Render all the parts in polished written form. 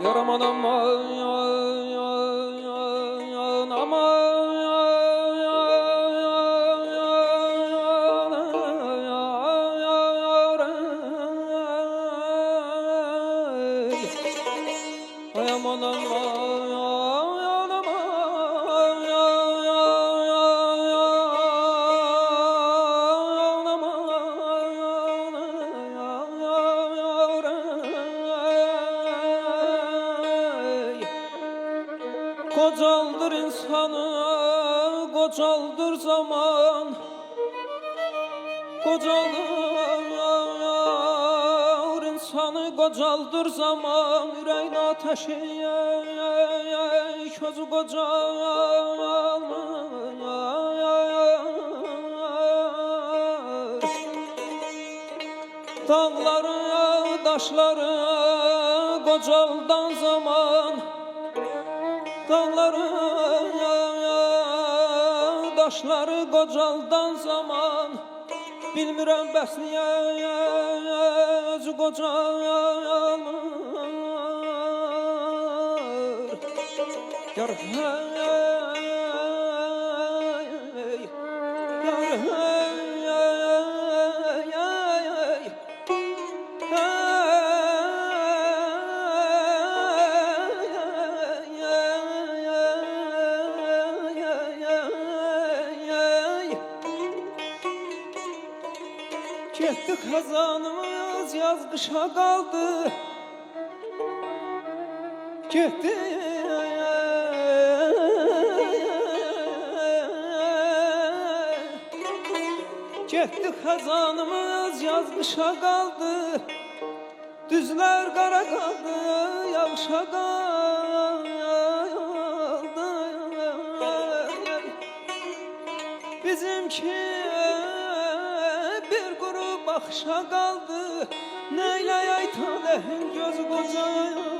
Yaraman aman Kocaldır insanı, kocaldır zaman, kocaldır insanı, kocaldır zaman. Yüreğin ateşi közü kocalmır. Dağları, daşları kocaldan zaman, dağları, daşları kocaldan zaman. Bilmirəm bəs niyə özü qocalmır. Yar hey, yar hey, Getdi xəzanımız yaz qışa qaldı. Getdi Getdi xəzanımız yaz qışa qaldı. Düzlər qara qaldı, yağışa qaldı. Bizimki bir quru baxışa qaldı. Neyləyək talehin gözü qocalmır.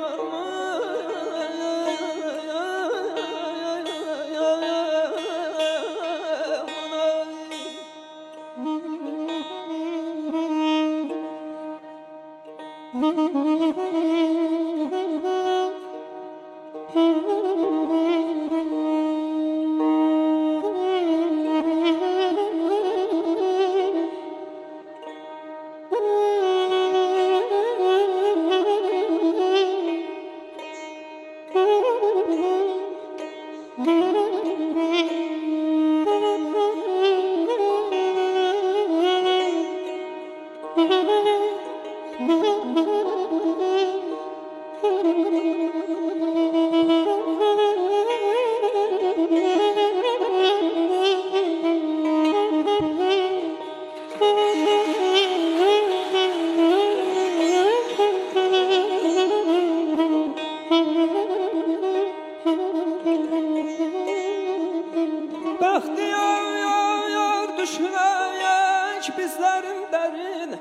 Bəxtiyar düşünək bizlərin dərin,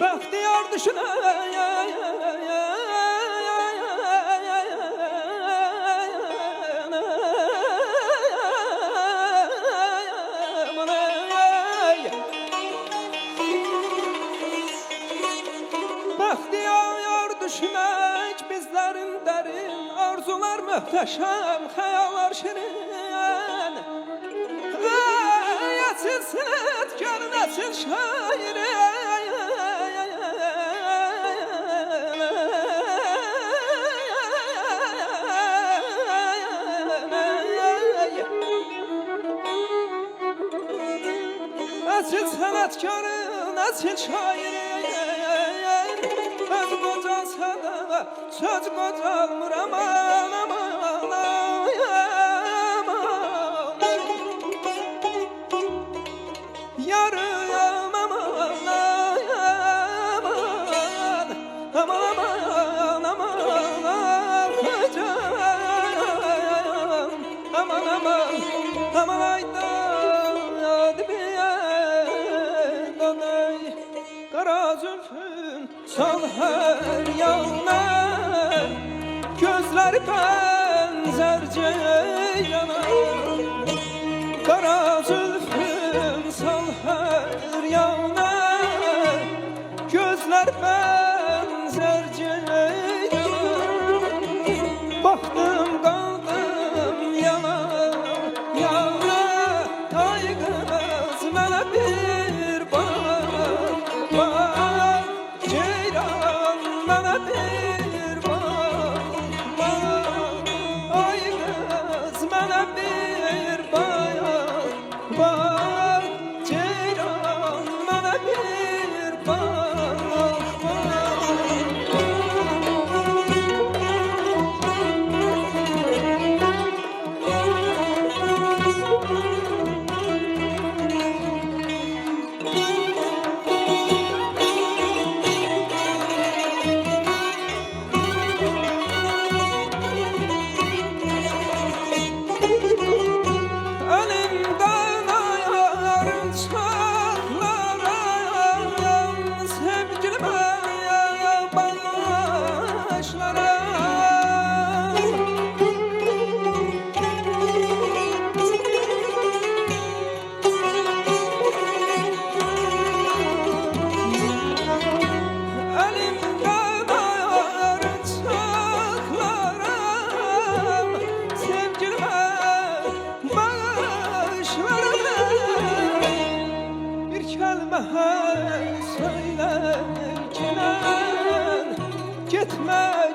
bəxtiyar düşünək Bəxtiyar düşünək bizlərin dərin, arzular möhtəşəm, xəyallar şirin. Açın sənətkarın, açın şairi. Açın sənətkarın, açın şairi. Söz qocalsa da söz qocalmır aman aman. Yarım aman aman, aman aman aman hocam, aman aman aman aydan dibiyen kara zülfün sal her yana, gözleri benzer ceyana. Kara zülfün sal her yana, gözler benzer ceylan.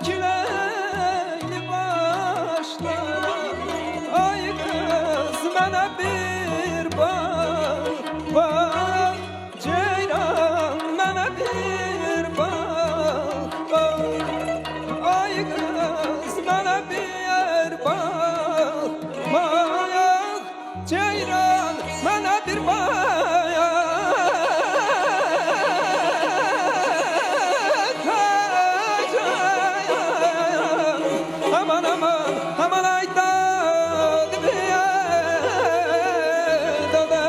küleyli başlara. Ay kız mənə bir bak, ceyran mənə bir bak. Ay kız mənə bir bak, ceyran mənə bir bak. Aman aman aman ayda dibiye döbe.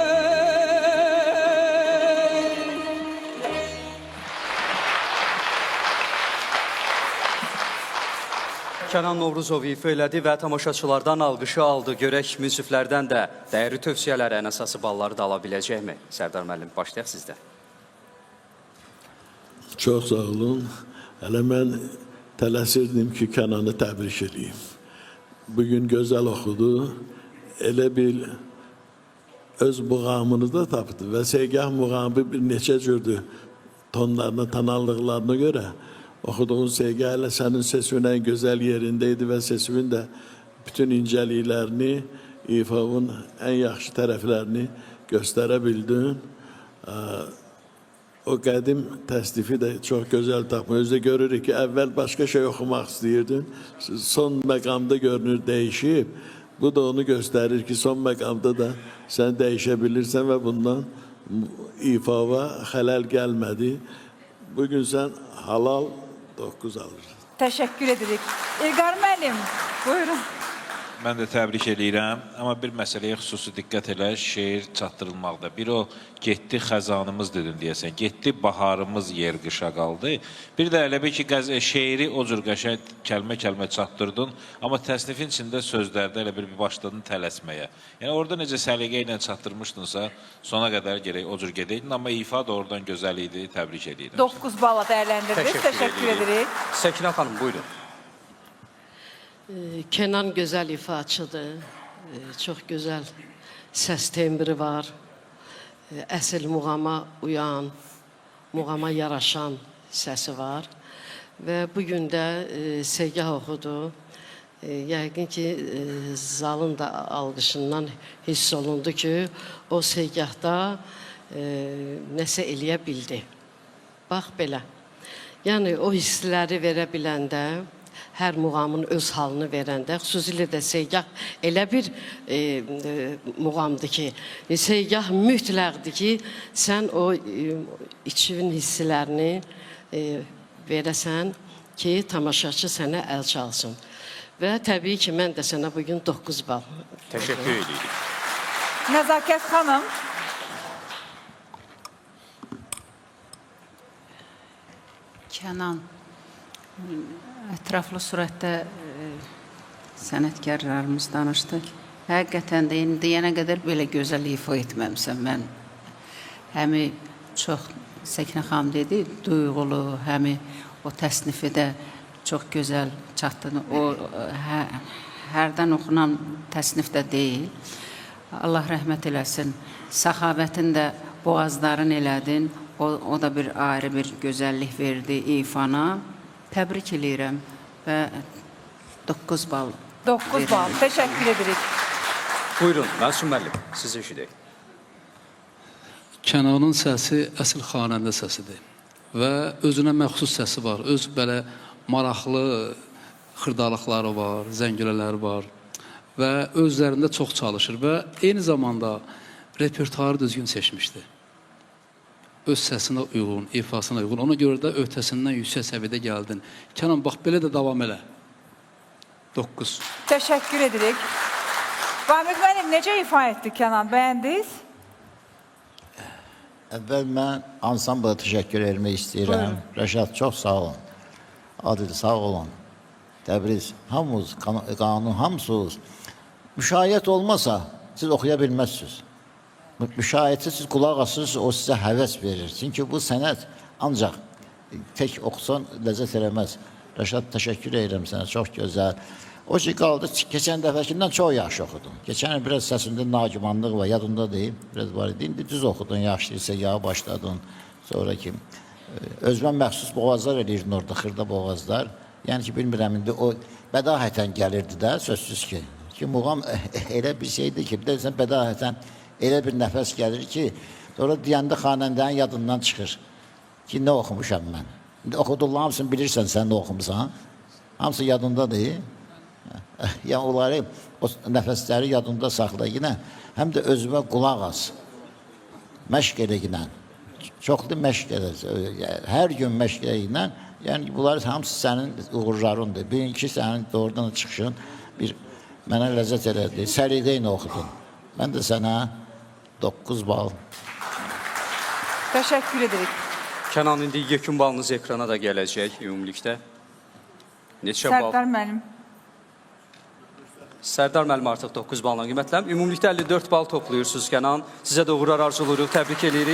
Kənan Novruzov ifa elədi və tamaşaçılardan alqışı aldı. Görək münsiflərdən də dəyərli tövsiyələrə ən əsası balları da ala biləcəkmi? Sərdar müəllim, başlayaq sizdən. Çox sağ olun. Hələ mən tələsirdim ki, Kənanı təbrik edeyim. Bugün gözəl oxudu. Elə bil öz muğamını da tapdı və Segah muğamı bir neçə cürdür tonlarına, tananlıqlarına görə. Oxuduğun Segah ilə sənin sesinin ən gözəl yerindeydi və sesinin də bütün incəliklərini, ifavın ən yaxşı tərəflərini göstərə bildin. O qədim təsnifi də çox gözəl tapma. Özdə görürük ki, əvvəl başqa şey oxumaq istəyirdin. Son məqamda görünür dəyişib. Bu da onu göstərir ki, son məqamda da sən dəyişə bilirsən və bundan ifava xələl gəlmədi. Bugün sən halal 9 alırsan. Təşəkkür edirik. İlqar müəllim, buyurun. Mən də təbrik edirəm, amma bir məsələyə xüsusi diqqət elə, şeir çatdırılmaqda. Bir o, getdi xəzanımız dedin deyəsən, getdi baharımız yer qışa qaldı. Bir də elə bir ki, şeiri o cür qəşəng kəlmə-kəlmə çatdırdın, amma təsnifin içində sözlərdə elə bir başladın tələsməyə. Yəni, orada necə səliqə ilə çatdırmışdınsa, sona qədər gerək o cür gedəydin, amma ifa da oradan gözəl idi, təbrik edirəm. 9 balla dəyərləndirdiniz, təşəkkür edirik. Səkinə xanım, buyurun. Kenan gözəl ifaçıdır, çox gözəl səs tembri var, əsl muğama uyan, muğama yaraşan səsi var və bugün də Segah oxudu. Yəqin ki, zalın da alqışından hiss olundu ki, o Segahda nəsə eləyə bildi. Bax belə, yəni o hissləri verə biləndə, hər muğamın öz halını verəndə, xüsusilə də Segah elə bir muğamdır ki, Segah mütləqdir ki, sən o içivin hisslərini verəsən ki, tamaşaçı sənə əl çalsın. Və təbii ki, mən də sənə bugün 9 bal. Təşəkkür edirik. Nəzakət xanım. Kənan, ətraflı surətdə sənətkarlarımız danışdıq. Həqiqətən də deyənə qədər belə gözəl ifa etməmişəm mən. Həmi çox, Səkinə xanım dedi, duyğulu, həmi o təsnifi də çox gözəl çatdığını, o hərdən oxunan təsnif də deyil. Allah rəhmət eləsin, səxavətin də boğazların elədin, o da bir ayrı bir gözəllik verdi ifana. Təbrik edirəm və 9 bal. 9 bal, təşəkkür edirik. Buyurun, Məsum müəllim, sizi eşidək. Kənanın səsi əsl xanəndə səsidir və özünə məxsus səsi var. Öz belə maraqlı xırdalıqları var, zəngülələri var və özlərində çox çalışır və eyni zamanda repertuarı düzgün seçmişdi. Öz səsinə uyğun, ifasına uyğun. Ona görə də öhdəsindən yüksək səviyyədə gəldin. Kənan, bax, belə də davam elə. 9. Təşəkkür edirik. Vamik müəllim, necə ifa etdi Kənan, bəyəndiniz? Əvvəl mən ansambla təşəkkür etmək istəyirəm. Rəşad, çox sağ olun. Adil, sağ olun. Təbriz, hamınız, qanun, hamısınız. Müşahiyyət olmasa, siz oxuya bilməzsiniz. Müşahiyyəti siz qulaq asırsınız, o sizə həvəs verir. Çünki bu sənət ancaq tək oxusan ləzzət eləməz. Rəşad, təşəkkür edirəm sənə, çox gözəl. O ki, qaldı, keçən dəfəkindən çox yaxşı oxudun. Keçən biraz səsində nagimanlıq var, yadında deyim, biraz var idi. İndi düz oxudun, yaxşıysa, yağa başladın. Sonra ki, özmən məxsus boğazlar eləyirdin orada, xırda boğazlar. Yəni ki, bilmirəm, indi o bədahətən gəlirdi də, sözsüz ki. Ki, muğam elə bir şeydir ki, bilirsən, bədahətən elə bir nəfəs gəlir ki, sonra deyəndə xanəndənin yadından çıxır ki, nə oxumuşam mən. İndi oxuduğun hamısını bilirsən, sən nə oxumusan. Hamısı yadındadır. Yəni, onları, o nəfəsləri yadında saxla yine, həm də özümə qulaq as. Məşq elə yine. Çoxlu məşq elə. Hər gün məşq elə yine. Yəni, bunlar hamısı sənin uğurlarındır. Bugünkü sənin doğrudan çıxışın bir mənə ləzzət elədi. Səliqə ilə oxudun. Mən də sənə 9 bal. Təşəkkür edirik. Kənan, indi yekun balınız ekrana da gələcək ümumilikdə. Neçə bal? Sərdar müəllim. Sərdar müəllim artıq 9 balla qiymətlənib. Ümumilikdə 54 bal toplayırsınız Kənan. Sizə də uğurlar arzulayırıq, təbrik edirik.